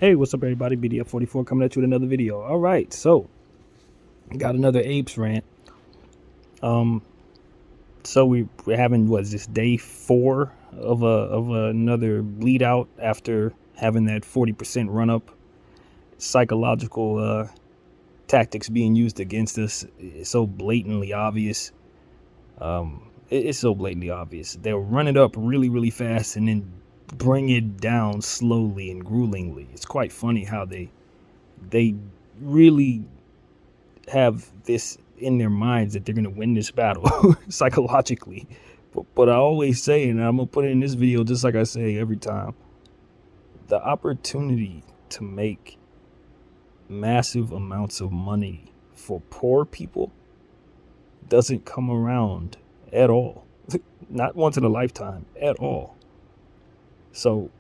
Hey, what's up, everybody? BDF44 coming at you with another video. All right, so got another Apes Rant. Um, so we're having what is this day 4 of another bleed out after having that 40% run up. Psychological tactics being used against us. It's so blatantly obvious. It's so blatantly obvious. They'll run it up really, really fast and then bring it down slowly and gruelingly. It's quite funny how they really have this in their minds that they're going to win this battle psychologically. But I always say, and I'm going to put it in this video just like I say every time, the opportunity to make massive amounts of money for poor people doesn't come around at all. Not once in a lifetime at all. So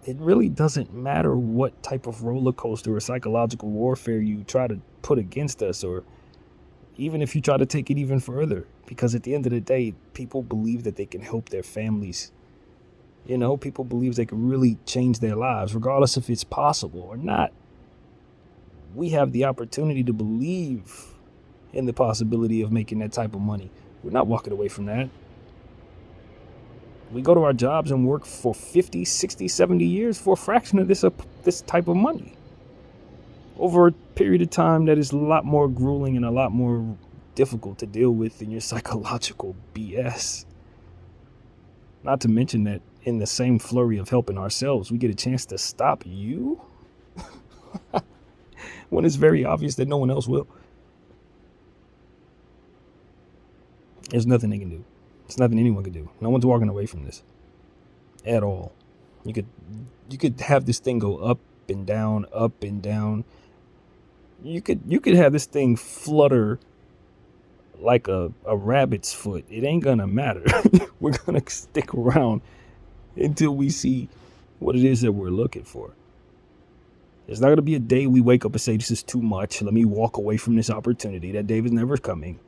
it really doesn't matter what type of roller coaster or psychological warfare you try to put against us, or even if you try to take it even further, because at the end of the day, people believe that they can help their families. You know, people believe they can really change their lives, regardless if it's possible or not. We have the opportunity to believe in the possibility of making that type of money. We're not walking away from that. We go to our jobs and work for 50, 60, 70 years for a fraction of this type of money over a period of time that is a lot more grueling and a lot more difficult to deal with than your psychological BS. Not to mention that in the same flurry of helping ourselves, we get a chance to stop you when it's very obvious that no one else will. There's nothing they can do. There's nothing anyone can do. No one's walking away from this at all. You could have this thing go up and down, up and down. You could have this thing flutter like a rabbit's foot. It ain't gonna matter. We're gonna stick around until we see what it is that we're looking for. There's not gonna be a day we wake up and say, this is too much, let me walk away from this opportunity. That day is never coming.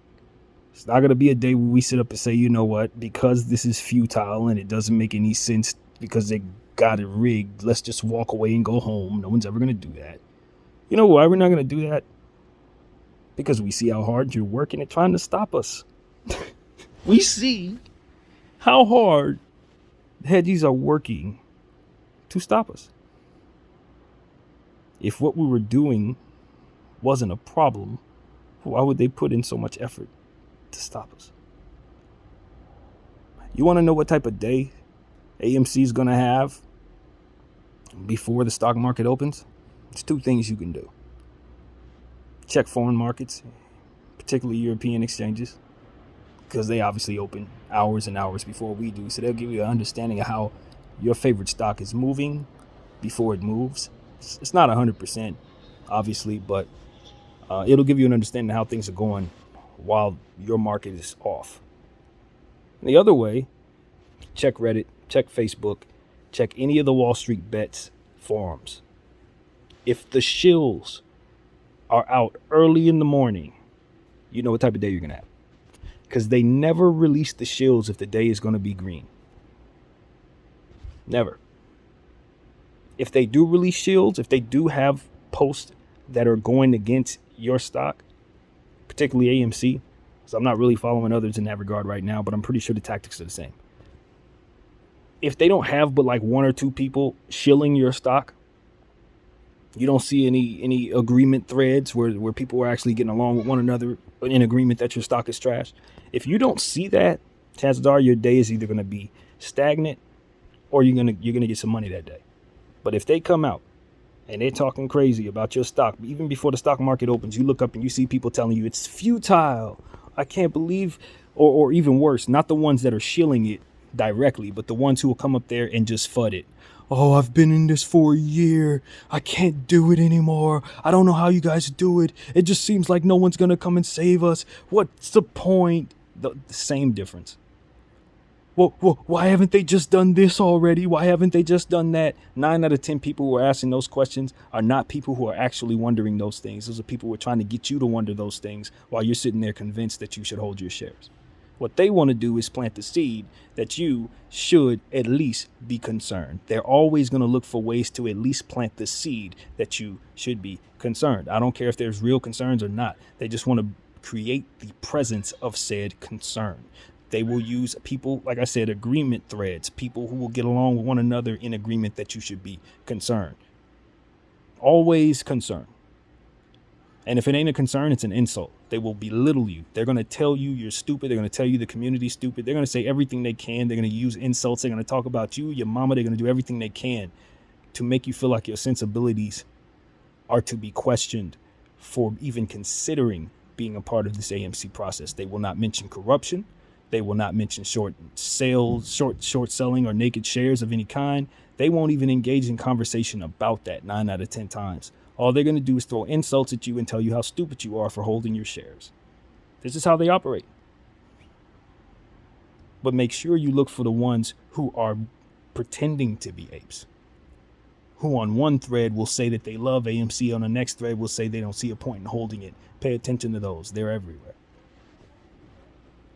It's not going to be a day where we sit up and say, you know what, because this is futile and it doesn't make any sense because they got it rigged, let's just walk away and go home. No one's ever going to do that. You know why we're not going to do that? Because we see how hard you're working at trying to stop us. We see how hard hedgies are working to stop us. If what we were doing wasn't a problem, why would they put in so much effort to stop us? You want to know what type of day AMC is going to have before the stock market opens? It's two things you can do. Check foreign markets, particularly European exchanges, because they obviously open hours and hours before we do. So they'll give you an understanding of how your favorite stock is moving before it moves. It's not 100%, obviously, but it'll give you an understanding of how things are going while your market is off. And the other way, check Reddit, check Facebook, check any of the Wall Street Bets forums. If the shills are out early in the morning, you know what type of day you're going to have. Because they never release the shills if the day is going to be green. Never. If they do release shills, if they do have posts that are going against your stock, particularly AMC, so I'm not really following others in that regard right now, but I'm pretty sure the tactics are the same. If they don't have but like one or two people shilling your stock, you don't see any agreement threads where people are actually getting along with one another in agreement that your stock is trash. If you don't see that, chances are your day is either going to be stagnant or you're gonna get some money that day. But if they come out and they're talking crazy about your stock, even before the stock market opens, you look up and you see people telling you it's futile. I can't believe, or even worse, not the ones that are shilling it directly, but the ones who will come up there and just FUD it. Oh, I've been in this for a year. I can't do it anymore. I don't know how you guys do it. It just seems like no one's going to come and save us. What's the point? The same difference. Well, why haven't they just done this already? Why haven't they just done that? 9 out of 10 people who are asking those questions are not people who are actually wondering those things. Those are people who are trying to get you to wonder those things while you're sitting there convinced that you should hold your shares. What they want to do is plant the seed that you should at least be concerned. They're always going to look for ways to at least plant the seed that you should be concerned. I don't care if there's real concerns or not. They just want to create the presence of said concern. They will use people, like I said, agreement threads, people who will get along with one another in agreement that you should be concerned. Always concerned. And if it ain't a concern, it's an insult. They will belittle you. They're going to tell you you're stupid. They're going to tell you the community's stupid. They're going to say everything they can. They're going to use insults. They're going to talk about you, your mama. They're going to do everything they can to make you feel like your sensibilities are to be questioned for even considering being a part of this AMC process. They will not mention corruption. They will not mention short selling or naked shares of any kind. They won't even engage in conversation about that 9 out of 10 times. All they're going to do is throw insults at you and tell you how stupid you are for holding your shares. This is how they operate. But make sure you look for the ones who are pretending to be apes, who on one thread will say that they love AMC, on the next thread will say they don't see a point in holding it. Pay attention to those. They're everywhere.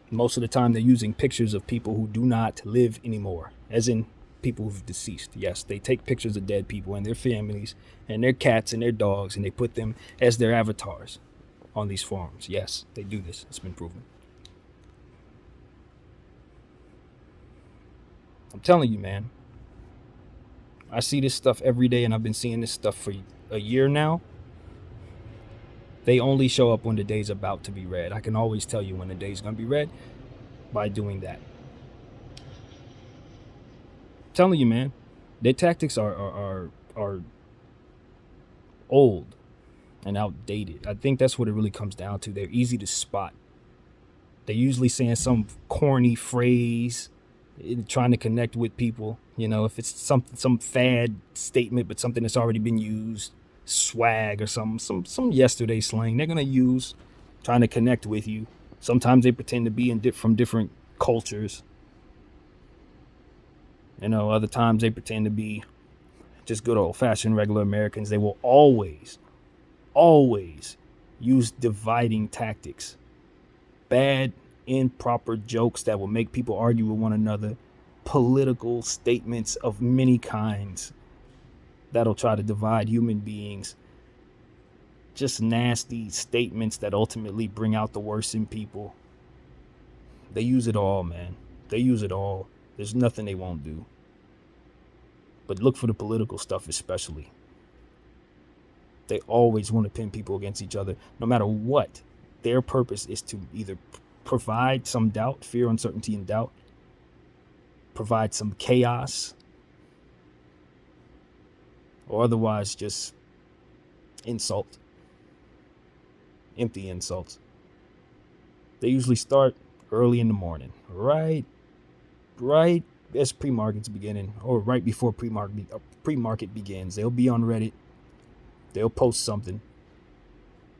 Most of the time, they're using pictures of people who do not live anymore, as in people who've deceased. Yes, they take pictures of dead people and their families and their cats and their dogs, and they put them as their avatars on these forums. Yes, they do this. It's been proven. I'm telling you, man. I see this stuff every day, and I've been seeing this stuff for a year now. They only show up when the day's about to be read. I can always tell you when the day's going to be read by doing that. I'm telling you, man, their tactics are old and outdated. I think that's what it really comes down to. They're easy to spot. They're usually saying some corny phrase, trying to connect with people. You know, if it's some fad statement, but something that's already been used, swag or some yesterday slang they're gonna use, trying to connect with you. Sometimes they pretend to be from different cultures. You know, other times they pretend to be just good old-fashioned regular Americans. They will always use dividing tactics, bad, improper jokes that will make people argue with one another, political statements of many kinds that'll try to divide human beings, just nasty statements that ultimately bring out the worst in people. They use it all, man. They use it all. There's nothing they won't do. But look for the political stuff especially. They always want to pin people against each other, no matter what. Their purpose is to either provide some doubt, fear, uncertainty, and doubt, provide some chaos, or otherwise just insult, empty insults. They usually start early in the morning, right as pre-market's beginning, or right before pre-market begins. They'll be on Reddit. They'll post something.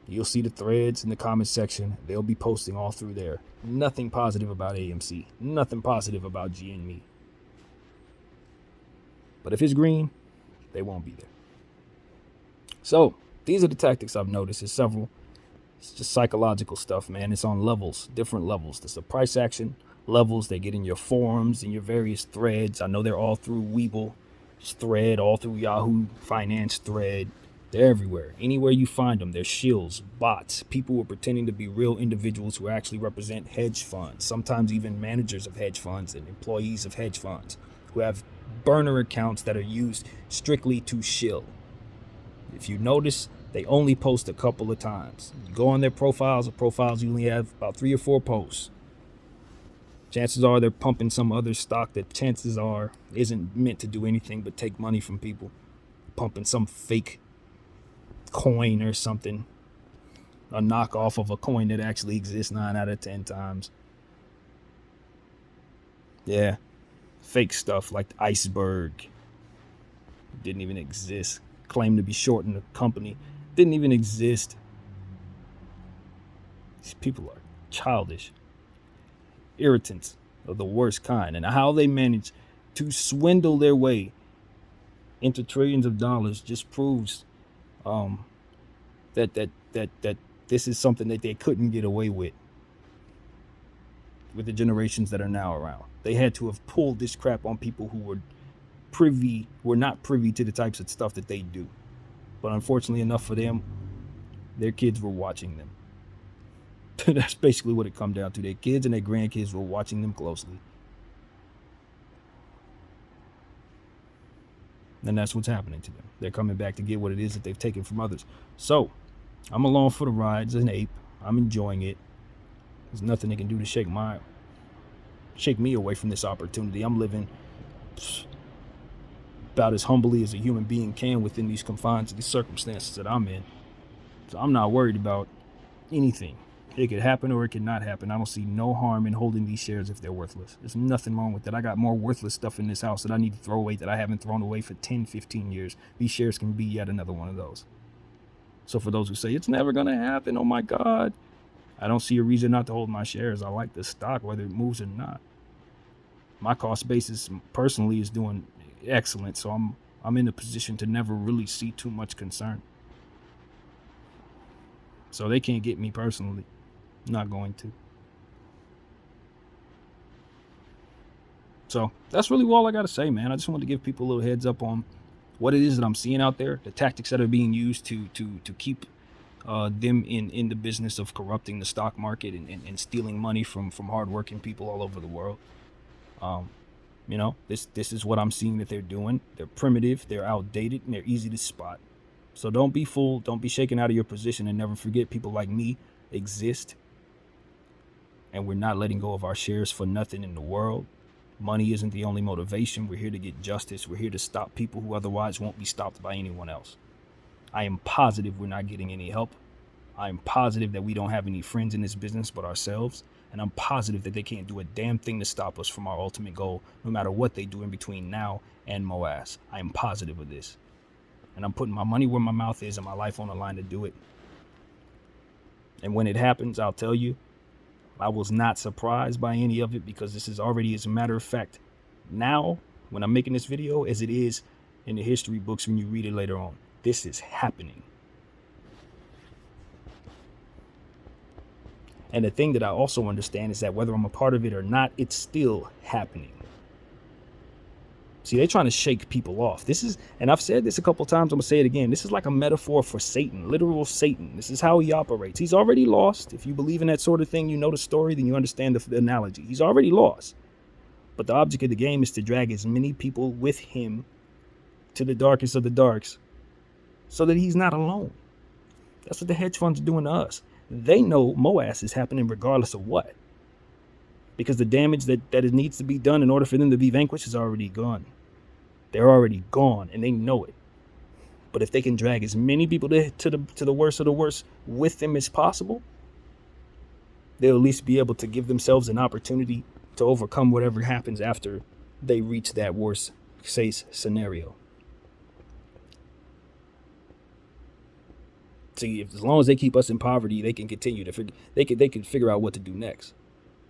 You'll see the threads in the comment section. They'll be posting all through there. Nothing positive about AMC. Nothing positive about G and me. But if it's green, they won't be there. So these are the tactics I've noticed. There's several. It's just psychological stuff, man. It's on levels, different levels. There's the price action levels. They get in your forums and your various threads. I know they're all through Weeble thread, all through Yahoo Finance thread. They're everywhere. Anywhere you find them, they're shills, bots, people who are pretending to be real individuals who actually represent hedge funds, sometimes even managers of hedge funds and employees of hedge funds who have burner accounts that are used strictly to shill. If you notice, they only post a couple of times. You go on their profiles, you only have about 3 or 4 posts. Chances are they're pumping some other stock that chances are isn't meant to do anything but take money from people. Pumping some fake coin or something, a knockoff of a coin that actually exists 9 out of 10 times. Yeah, fake stuff like the iceberg didn't even exist. Claimed to be shorting the company, didn't even exist. These people are childish, irritants of the worst kind, and how they manage to swindle their way into trillions of dollars just proves that this is something that they couldn't get away with with the generations that are now around. They had to have pulled this crap on people who were not privy to the types of stuff that they do. But unfortunately enough for them, their kids were watching them. That's basically what it come down to. Their kids and their grandkids were watching them closely. And that's what's happening to them. They're coming back to get what it is that they've taken from others. So, I'm along for the ride as an ape. I'm enjoying it. There's nothing they can do to shake me away from this opportunity. I'm living about as humbly as a human being can within these confines of the circumstances that I'm in. So I'm not worried about anything. It could happen or it could not happen. I don't see no harm in holding these shares if they're worthless. There's nothing wrong with that. I got more worthless stuff in this house that I need to throw away that I haven't thrown away for 10, 15 years. These shares can be yet another one of those. So for those who say it's never going to happen, oh my God, I don't see a reason not to hold my shares. I like the stock, whether it moves or not. My cost basis personally is doing excellent, so I'm in a position to never really see too much concern. So they can't get me personally. Not going to. So that's really all I got to say, man. I just wanted to give people a little heads up on what it is that I'm seeing out there, the tactics that are being used to keep them in the business of corrupting the stock market and stealing money from hardworking people all over the world. This is what I'm seeing that they're doing. They're primitive, they're outdated, and they're easy to spot. So don't be fooled. Don't be shaken out of your position, and never forget people like me exist. And we're not letting go of our shares for nothing in the world. Money isn't the only motivation. We're here to get justice. We're here to stop people who otherwise won't be stopped by anyone else. I am positive we're not getting any help. I am positive that we don't have any friends in this business but ourselves. And I'm positive that they can't do a damn thing to stop us from our ultimate goal, no matter what they do in between now and Moas. I am positive of this. And I'm putting my money where my mouth is and my life on the line to do it. And when it happens, I'll tell you, I was not surprised by any of it, because this is already, as a matter of fact, now, when I'm making this video, as it is in the history books when you read it later on. This is happening. And the thing that I also understand is that whether I'm a part of it or not, it's still happening. See, they're trying to shake people off. This is, and I've said this a couple times, I'm going to say it again. This is like a metaphor for Satan, literal Satan. This is how he operates. He's already lost. If you believe in that sort of thing, you know the story, then you understand the analogy. He's already lost. But the object of the game is to drag as many people with him to the darkest of the darks so that he's not alone. That's what the hedge funds are doing to us. They know Moas is happening regardless of what. Because the damage that it needs to be done in order for them to be vanquished is already gone. They're already gone, and they know it. But if they can drag as many people to the worst of the worst with them as possible, they'll at least be able to give themselves an opportunity to overcome whatever happens after they reach that worst case scenario. See, as long as they keep us in poverty, they can continue to they can figure out what to do next.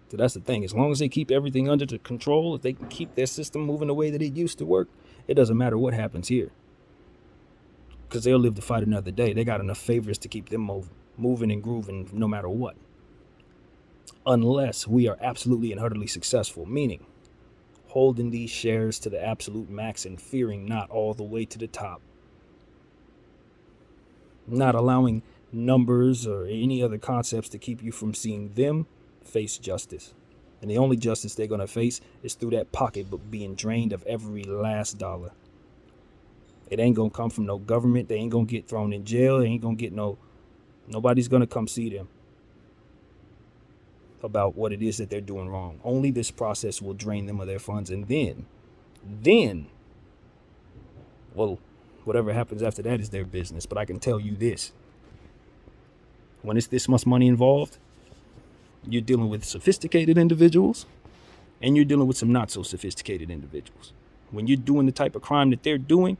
So that's the thing. As long as they keep everything under control, if they can keep their system moving the way that it used to work, it doesn't matter what happens here. Because they'll live to fight another day. They got enough favors to keep them moving and grooving no matter what. Unless we are absolutely and utterly successful, meaning holding these shares to the absolute max and fearing not all the way to the top. Not allowing numbers or any other concepts to keep you from seeing them face justice. And the only justice they're going to face is through that pocketbook being drained of every last dollar. It ain't going to come from no government. They ain't going to get thrown in jail. They ain't going to get nobody's going to come see them about what it is that they're doing wrong. Only this process will drain them of their funds. And then, well, whatever happens after that is their business. But I can tell you this. When it's this much money involved, you're dealing with sophisticated individuals and you're dealing with some not so sophisticated individuals. When you're doing the type of crime that they're doing,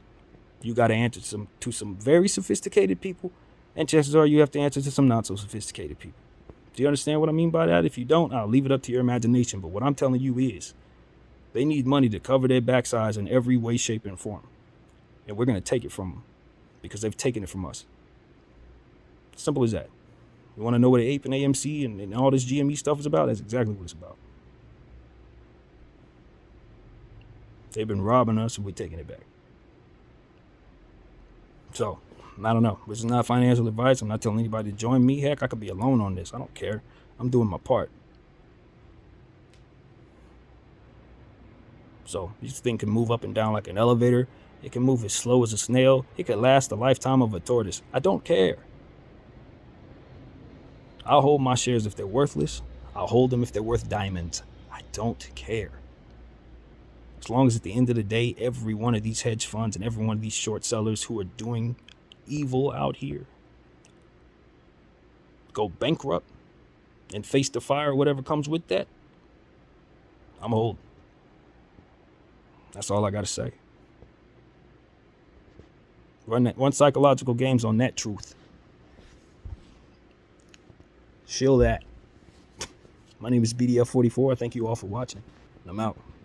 you got to answer to some very sophisticated people, and chances are you have to answer to some not so sophisticated people. Do you understand what I mean by that? If you don't, I'll leave it up to your imagination. But what I'm telling you is they need money to cover their backsides in every way, shape, and form. And we're going to take it from them because they've taken it from us. Simple as that. You want to know what an ape and AMC and all this GME stuff is about? That's exactly what it's about. They've been robbing us, and we're taking it back. So, I don't know. This is not financial advice. I'm not telling anybody to join me. Heck, I could be alone on this. I don't care. I'm doing my part. So, this thing can move up and down like an elevator. It can move as slow as a snail. It could last the lifetime of a tortoise. I don't care. I'll hold my shares if they're worthless. I'll hold them if they're worth diamonds. I don't care. As long as at the end of the day, every one of these hedge funds and every one of these short sellers who are doing evil out here go bankrupt and face the fire, whatever comes with that, I'm holding. That's all I got to say. Run psychological games on that truth. Shill that. My name is BDF44. Thank you all for watching. I'm out.